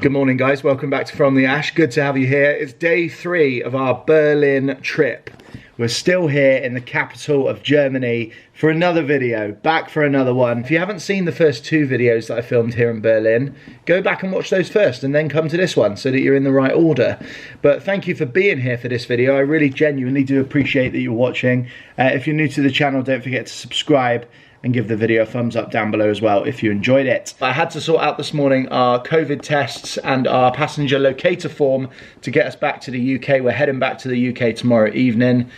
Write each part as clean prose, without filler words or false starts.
Good morning guys, welcome back to From the Ash. Good to have you here. It's day 3 of our Berlin trip. We're still here in the capital of Germany for another video, back for another one. If you haven't seen the first 2 videos that I filmed here in Berlin, go back and watch those first and then come to this one so that you're in the right order. But thank you for being here for this video. I really genuinely do appreciate that you're watching. If you're new to the channel, don't forget to subscribe and give the video a thumbs up down below as well if you enjoyed it. I had to sort out this morning our COVID tests and our passenger locator form to get us back to the UK. We're heading back to the UK tomorrow evening.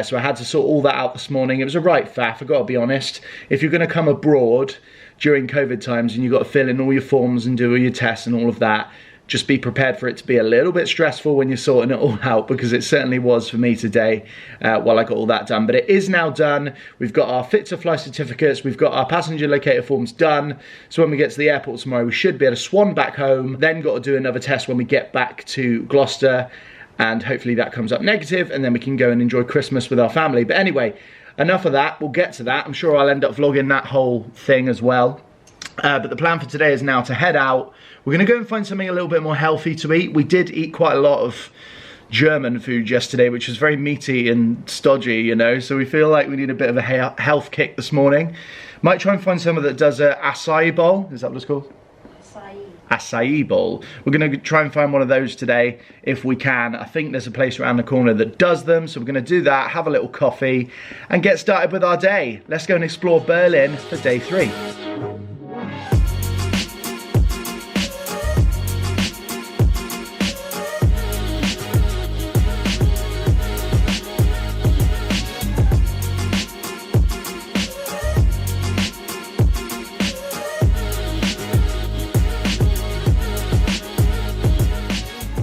So I had to sort all that out this morning. It was a right faff, I've got to be honest. If you're going to come abroad during COVID times and you've got to fill in all your forms and do all your tests and all of that, just be prepared for it to be a little bit stressful when you're sorting it all out, because it certainly was for me today while I got all that done. But it is now done. We've got our fit to fly certificates, we've got our passenger locator forms done. So when we get to the airport tomorrow, we should be able to swan back home, then got to do another test when we get back to Gloucester, and hopefully that comes up negative, and then we can go and enjoy Christmas with our family. But anyway, enough of that, we'll get to that. I'm sure I'll end up vlogging that whole thing as well. But the plan for today is now to head out. We're going to go and find something a little bit more healthy to eat. We did eat quite a lot of German food yesterday, which was very meaty and stodgy, you know, so we feel like we need a bit of a health kick this morning. Might try and find someone that does a acai bowl. Is that what it's called? Acai bowl. We're going to try and find one of those today if we can. I think there's a place around the corner that does them, so we're going to do that, have a little coffee and get started with our day. Let's go and explore Berlin for day 3.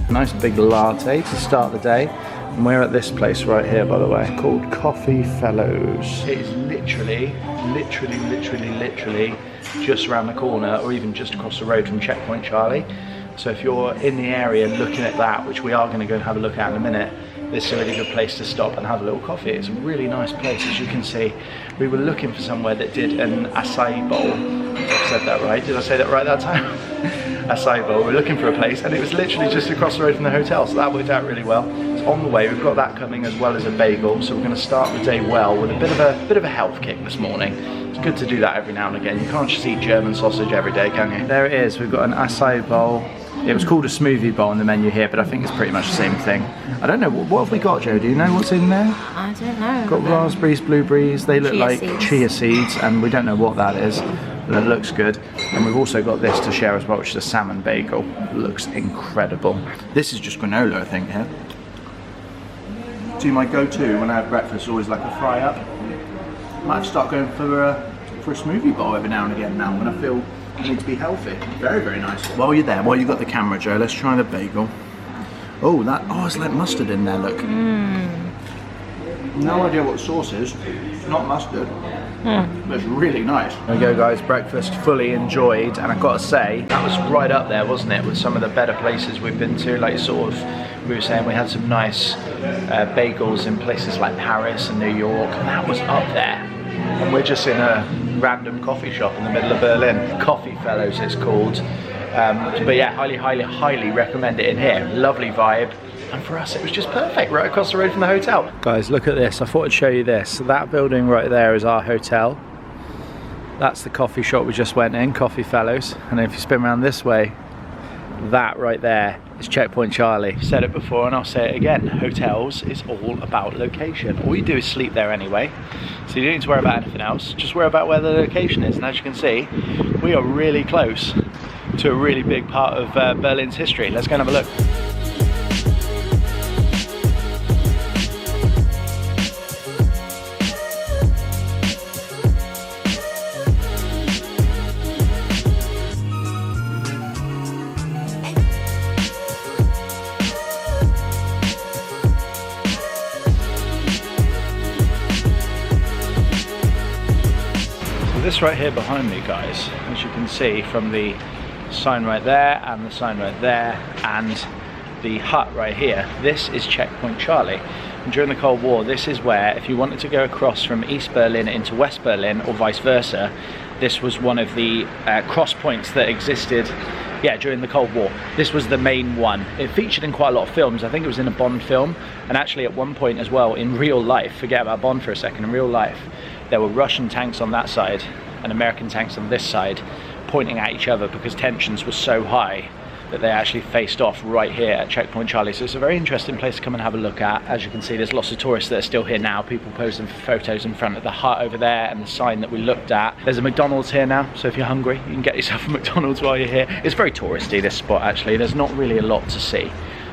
Nice big latte to start the day, and we're at this place right here, by the way, called Coffee Fellows. It is literally just around the corner, or even just across the road from Checkpoint Charlie. So if you're in the area looking at that, which we are going to go and have a look at in a minute, this is a really good place to stop and have a little coffee. It's a really nice place, as you can see. We were looking for somewhere that did an acai bowl. I've said that right. Did I say that right that time? Acai bowl. We're looking for a place, and it was literally just across the road from the hotel, so that worked out really well. It's on the way. We've got that coming as well as a bagel, so we're going to start the day well with a bit of a health kick this morning. It's good to do that every now and again. You can't just eat German sausage every day, can you? There it is. We've got an acai bowl. It was called a smoothie bowl in the menu here, but I think it's pretty much the same thing. I don't know, what have we got, Joe? Do you know what's in there? I don't know. Got raspberries, blueberries, they look like chia seeds, and we don't know what that is, but it looks good. And we've also got this to share as well, which is a salmon bagel. It looks incredible. This is just granola, I think, here. See, my go-to when I have breakfast is always like a fry-up. Might start going for a smoothie bowl every now and again now when I feel I need to be healthy. Very, very nice. While you're there, while you've got the camera, Joe, let's try the bagel. Oh, it's like mustard in there, look. No idea what the sauce is. It's not mustard. But it's really nice. There we go, guys. Breakfast fully enjoyed, and I've got to say, that was right up there, wasn't it, with some of the better places we've been to. Like, sort of, we were saying we had some nice bagels in places like Paris and New York, and that was up there. And we're just in a random coffee shop in the middle of Berlin. Coffee Fellows it's called. But yeah, highly recommend it in here. Lovely vibe. And for us, it was just perfect, right across the road from the hotel. Guys, look at this. I thought I'd show you this. So that building right there is our hotel. That's the coffee shop we just went in, Coffee Fellows. And then if you spin around this way, that right there is Checkpoint Charlie. Said it before and I'll say it again. Hotels is all about location. All you do is sleep there anyway. So you don't need to worry about anything else. Just worry about where the location is. And as you can see, we are really close to a really big part of Berlin's history. Let's go and have a look. This right here behind me, guys, as you can see from the sign right there and the sign right there and the hut right here, this is Checkpoint Charlie. And during the Cold War, this is where, if you wanted to go across from East Berlin into West Berlin or vice versa, this was one of the cross points that existed Yeah, during the Cold War. This was the main one. It featured in quite a lot of films. I think it was in a Bond film, and actually at one point as well, in real life, forget about Bond for a second, in real life, there were Russian tanks on that side and American tanks on this side pointing at each other because tensions were so high that they actually faced off right here at Checkpoint Charlie. So it's a very interesting place to come and have a look at. As you can see, there's lots of tourists that are still here now, people posing for photos in front of the hut over there and the sign that we looked at. There's a McDonald's here now, so if you're hungry, you can get yourself a McDonald's while you're here. It's very touristy, this spot, actually. There's not really a lot to see.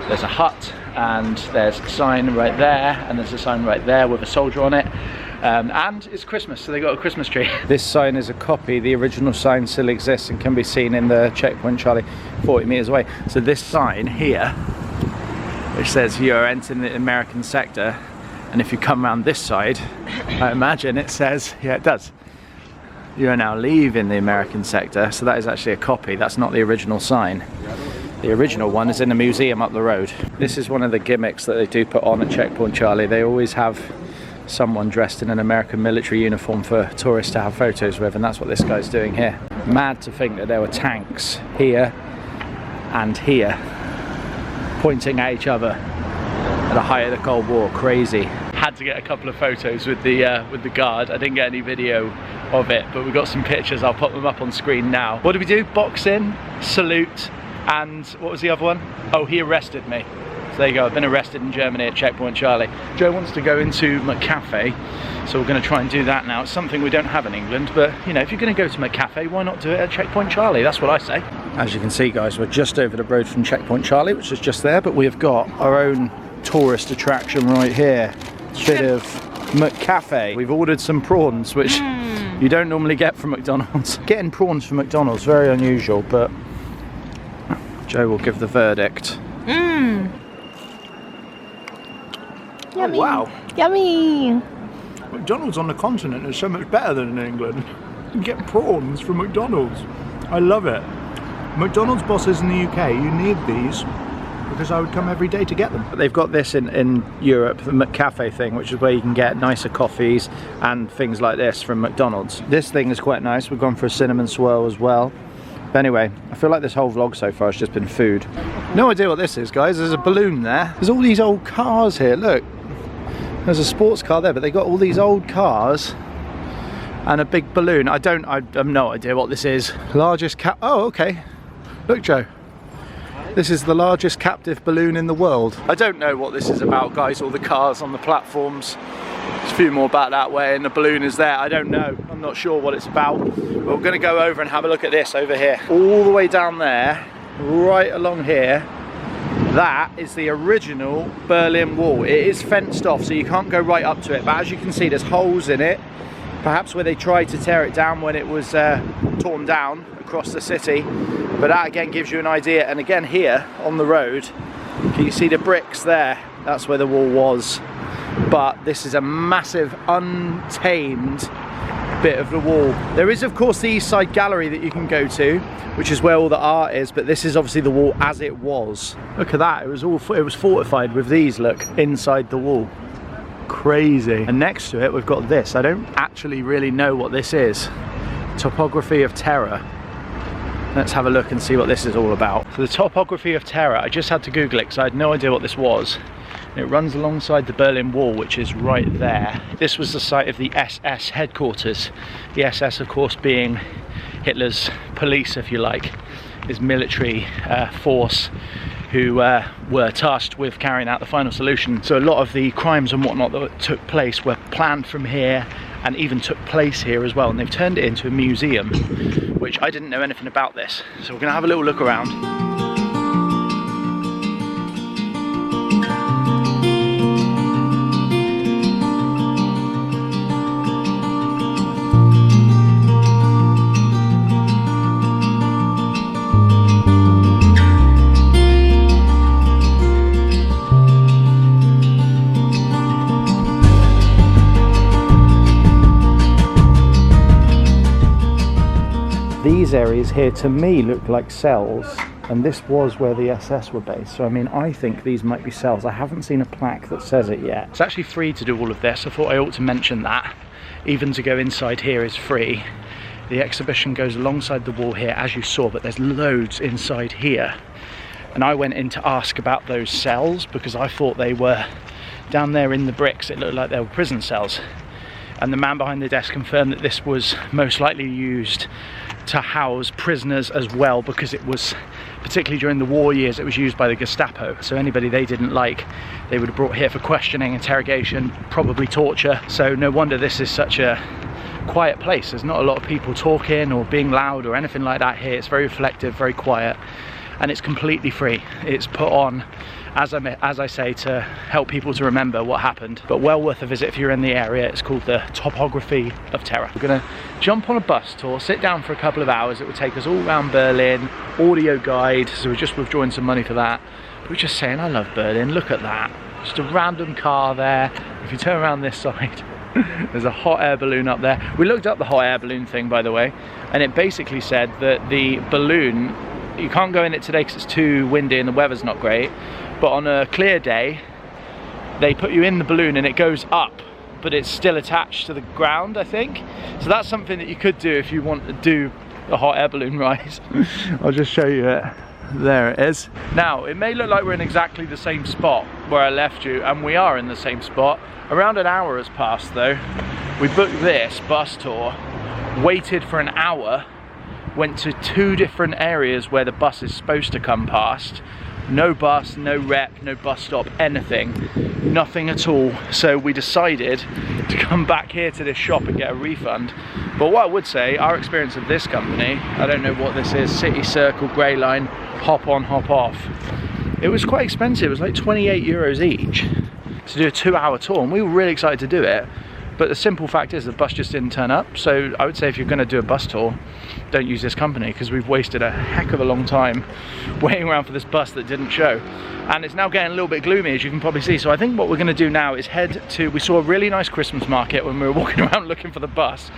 There's a hut, and there's a sign right there, and there's a sign right there with a soldier on it. And it's Christmas, so they got a Christmas tree. This sign is a copy. The original sign still exists and can be seen in the Checkpoint Charlie 40 meters away. So this sign here, which says you are entering the American sector, and if you come around this side, I imagine it says, yeah, it does, you are now leaving the American sector. So that is actually a copy. That's not the original sign. The original one is in a museum up the road. This is one of the gimmicks that they do put on at Checkpoint Charlie. They always have someone dressed in an American military uniform for tourists to have photos with, and that's what this guy's doing here. Mad to think that there were tanks here and here pointing at each other at the height of the Cold War. Crazy. Had to get a couple of photos with the guard. I didn't get any video of it, but we got some pictures. I'll pop them up on screen now. What did we do? Box in, salute, and what was the other one? Oh, he arrested me. So there you go, I've been arrested in Germany at Checkpoint Charlie. Joe wants to go into McCafe, so we're going to try and do that now. It's something we don't have in England, but you know, if you're going to go to McCafe, why not do it at Checkpoint Charlie? That's what I say. As you can see, guys, we're just over the road from Checkpoint Charlie, which is just there, but we've got our own tourist attraction right here. Bit of McCafe. We've ordered some prawns, which you don't normally get from McDonald's. Getting prawns from McDonald's, very unusual, but Joe will give the verdict. Yummy. Oh, wow. Yummy. McDonald's on the continent is so much better than in England. You get prawns from McDonald's. I love it. McDonald's bosses in the UK, you need these because I would come every day to get them. But they've got this in Europe, the McCafe thing, which is where you can get nicer coffees and things like this from McDonald's. This thing is quite nice. We've gone for a cinnamon swirl as well. But anyway, I feel like this whole vlog so far has just been food. No idea what this is, guys. There's a balloon there. There's all these old cars here, look. There's a sports car there, but they got all these old cars and a big balloon. I have no idea what this is. Largest oh, okay. Look, Joe. This is the largest captive balloon in the world. I don't know what this is about, guys. All the cars on the platforms. There's a few more back that way, and the balloon is there. I don't know. I'm not sure what it's about. But we're going to go over and have a look at this over here. All the way down there, right along here. That is the original Berlin Wall. It is fenced off, so you can't go right up to it. But as you can see, there's holes in it. Perhaps where they tried to tear it down when it was torn down across the city. But that again gives you an idea. And again here on the road, can you see the bricks there? That's where the wall was. But this is a massive untamed bit of the wall. There is of course the East Side Gallery that you can go to, which is where all the art is, but this is obviously the wall as it was. Look at that, it was fortified with these, look, inside the wall. Crazy. And next to it we've got this. I don't actually really know what this is. Topography of Terror. Let's have a look and see what this is all about. So the Topography of Terror, I just had to Google it because I had no idea what this was. It runs alongside the Berlin Wall, which is right there. This was the site of the SS headquarters. The SS, of course, being Hitler's police, if you like, his military force who were tasked with carrying out the final solution. So a lot of the crimes and whatnot that took place were planned from here and even took place here as well. And they've turned it into a museum, which I didn't know anything about this. So we're gonna have a little look around. These areas here to me look like cells, and this was where the SS were based. So I mean, I think these might be cells. I haven't seen a plaque that says it yet. It's actually free to do all of this. I thought I ought to mention that. Even to go inside here is free. The exhibition goes alongside the wall here, as you saw, but there's loads inside here. And I went in to ask about those cells because I thought they were down there in the bricks. It looked like they were prison cells. And the man behind the desk confirmed that this was most likely used to house prisoners as well, because it was, particularly during the war years, it was used by the Gestapo. So anybody they didn't like, they would have brought here for questioning, interrogation, probably torture. So no wonder this is such a quiet place. There's not a lot of people talking or being loud or anything like that here. It's very reflective, very quiet, and it's completely free. It's put on, as I say, to help people to remember what happened, but well worth a visit if you're in the area. It's called the Topography of Terror. We're gonna jump on a bus tour, sit down for a couple of hours. It will take us all around Berlin, audio guide, so we're just withdrawing some money for that. But we're just saying, I love Berlin, look at that. Just a random car there. If you turn around this side, there's a hot air balloon up there. We looked up the hot air balloon thing, by the way, and it basically said that the balloon, you can't go in it today because it's too windy and the weather's not great, but on a clear day they put you in the balloon and it goes up, but it's still attached to the ground, I think. So that's something that you could do if you want to do a hot air balloon ride. I'll just show you it. There it is. Now, it may look like we're in exactly the same spot where I left you, and we are in the same spot. Around an hour has passed though. We booked this bus tour, waited for an hour, went to 2 different areas where the bus is supposed to come past. No bus, no rep, no bus stop, anything. Nothing at all. So we decided to come back here to this shop and get a refund. But what I would say, our experience of this company, I don't know what this is, City Circle, Grey Line, hop on, hop off. It was quite expensive. It was like 28 euros each to do a 2-hour tour, and we were really excited to do it. But the simple fact is the bus just didn't turn up. So I would say if you're going to do a bus tour, don't use this company, because we've wasted a heck of a long time waiting around for this bus that didn't show. And it's now getting a little bit gloomy, as you can probably see. So I think what we're going to do now is head to, we saw a really nice Christmas market when we were walking around looking for the bus.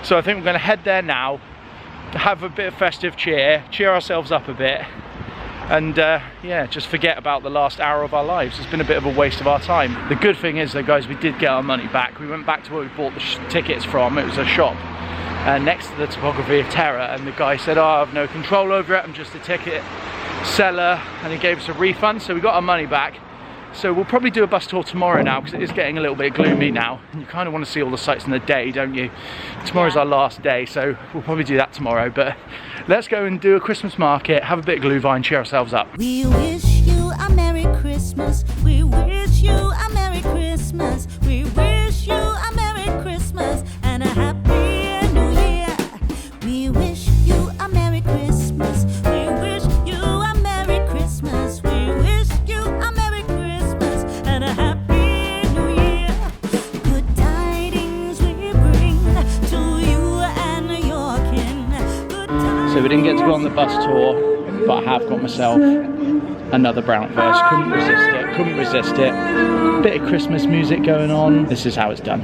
So I think we're going to head there now, have a bit of festive cheer ourselves up a bit, and yeah, just forget about the last hour of our lives. It's been a bit of a waste of our time. The good thing is though, guys, we did get our money back. We went back to where we bought the tickets from. It was a shop next to the Topography of Terror, and the guy said, oh, I have no control over it, I'm just a ticket seller, and he gave us a refund, so we got our money back. So we'll probably do a bus tour tomorrow now, because it is getting a little bit gloomy now, and you kind of want to see all the sights in the day, don't you? Tomorrow's our last day, so we'll probably do that tomorrow. But let's go and do a Christmas market, have a bit of gluhwein, cheer ourselves up. We wish you a Merry Christmas. We wish you a Merry Christmas. We wish you a Merry Christmas and a Happy New Year. We wish you a Merry Christmas. We wish you a Merry Christmas. We wish you a Merry Christmas and a Happy New Year. Good tidings we bring to you and your kin. Good tidings. So we didn't get to go on the bus tour, but I have got myself another brautwurst. Couldn't resist it. Bit of Christmas music going on. This is how it's done.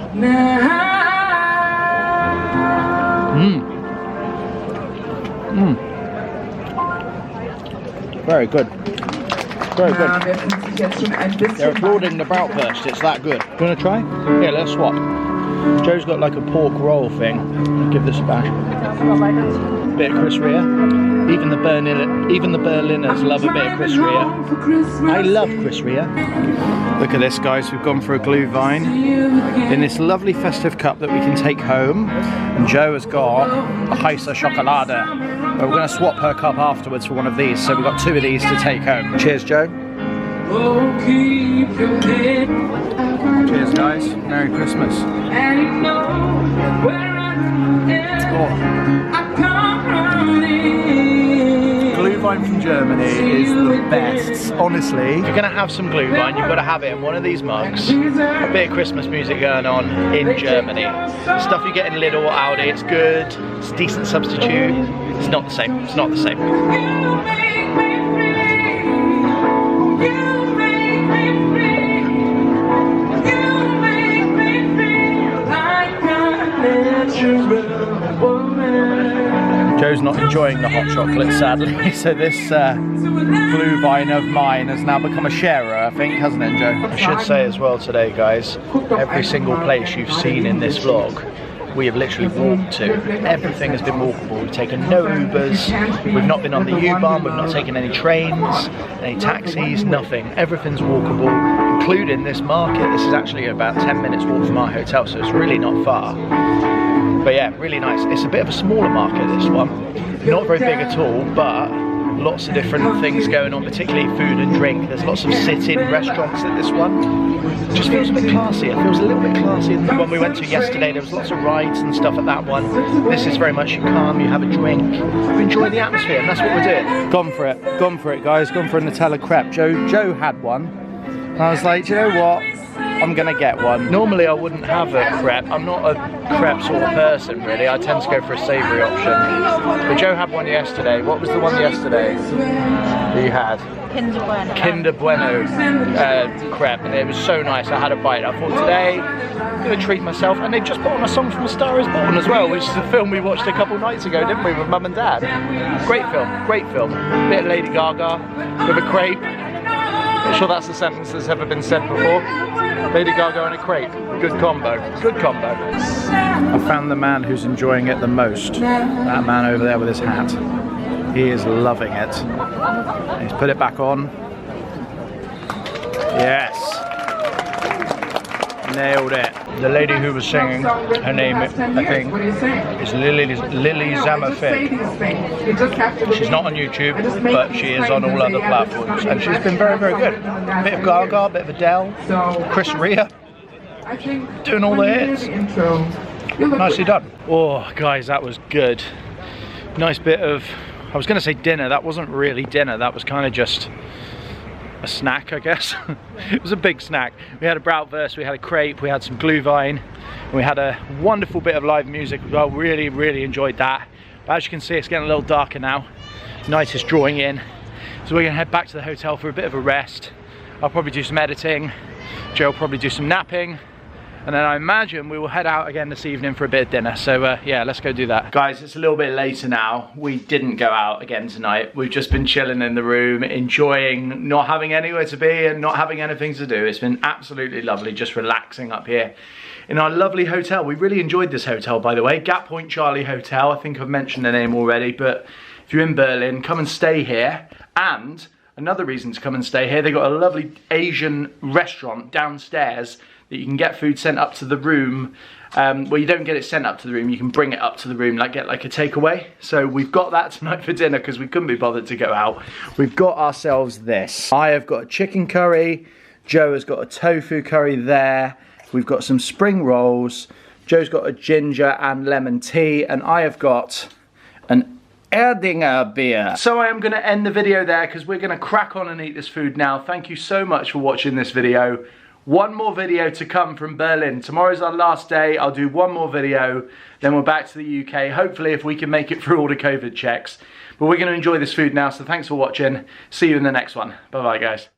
Very good. Very good. They're applauding the brautwurst, it's that good. You want to try? Yeah, let's swap. Joe's got like a pork roll thing. I'll give this a bash. Bit of Chris Rea. Even the Berliners love a bit of Chris Rea. I love Chris Rea. Look at this, guys. We've gone for a gluhwein in this lovely festive cup that we can take home. And Joe has got a heiße Schokolade. But we're going to swap her cup afterwards for one of these. So we've got 2 of these to take home. Cheers, Joe. Cheers, guys. Merry Christmas. Gluhwein from Germany is the best. Honestly, if you're going to have some gluhwein, you've got to have it in one of these mugs. A bit of Christmas music going on in Germany. Stuff you get in Lidl or Aldi, it's good. It's a decent substitute. It's not the same. It's not the same. Joe's not enjoying the hot chocolate, sadly, so this gluhwein of mine has now become a sharer, I think, hasn't it, Joe? I should say as well today, guys, every single place you've seen in this vlog we have literally walked to. Everything has been walkable. We've taken no Ubers, we've not been on the U-Bahn, we've not taken any trains, any taxis, nothing. Everything's walkable, including this market. This is actually about 10 minutes walk from our hotel, so it's really not far. But yeah, really nice. It's a bit of a smaller market, this one. Not very big at all, but lots of different things going on, particularly food and drink. There's lots of sit-in restaurants at this one. It just feels a bit classy. It feels a little bit classier than the one we went to yesterday. There was lots of rides and stuff at that one. This is very much you come, you have a drink, you enjoy the atmosphere, and that's what we're doing. Gone for it guys, gone for a Nutella crepe. Joe had one, and I was like, do you know what? I'm gonna get one. Normally I wouldn't have a crepe. I'm not a crepe sort of person really. I tend to go for a savoury option. But Joe had one yesterday. What was the one yesterday that you had? Kinder Bueno crepe, and it was so nice. I had a bite. I thought today I'm gonna treat myself, and they've just put on a song from A Star Is Born as well, which is a film we watched a couple nights ago, didn't we, with Mum and Dad? Great film, great film. Bit of Lady Gaga with a crepe. I'm sure that's a sentence that's ever been said before. Lady Gaga and a crepe. Good combo. Good combo. I found the man who's enjoying it the most. That man over there with his hat. He is loving it. He's put it back on. Yes. Nailed it. The lady who was singing, her name, I think, is Lily Zamafik. She's not on YouTube, but she is on all other platforms, and she's been very, very good. A bit of Gaga, a bit of Adele, Chris Rea, doing all the hits. Nicely done. Oh, guys, that was good. Nice bit of, I was going to say dinner. That wasn't really dinner. That was kind of just a snack, I guess. It was a big snack. We had a brautwurst, we had a crepe, we had some gluhwein, and we had a wonderful bit of live music as well. Really, really enjoyed that. But as you can see, it's getting a little darker now. Night is drawing in. So we're gonna head back to the hotel for a bit of a rest. I'll probably do some editing. Joe will probably do some napping. And then I imagine we will head out again this evening for a bit of dinner. So yeah, let's go do that. Guys, it's a little bit later now. We didn't go out again tonight. We've just been chilling in the room, enjoying not having anywhere to be and not having anything to do. It's been absolutely lovely, just relaxing up here in our lovely hotel. We really enjoyed this hotel, by the way. Gap Point Charlie Hotel. I think I've mentioned the name already, but if you're in Berlin, come and stay here. And another reason to come and stay here, they've got a lovely Asian restaurant downstairs that you can get food sent up to the room. Well, you don't get it sent up to the room, you can bring it up to the room, like get like a takeaway. So we've got that tonight for dinner because we couldn't be bothered to go out. We've got ourselves this. I have got a chicken curry, Joe has got a tofu curry there, we've got some spring rolls, Joe's got a ginger and lemon tea, and I have got an Erdinger beer. So I am going to end the video there because we're going to crack on and eat this food now. Thank you so much for watching this video. One more video to come from Berlin. Tomorrow's our last day. I'll do one more video, then we're back to the UK. Hopefully if we can make it through all the COVID checks. But we're going to enjoy this food now, so thanks for watching. See you in the next one. Bye bye, guys.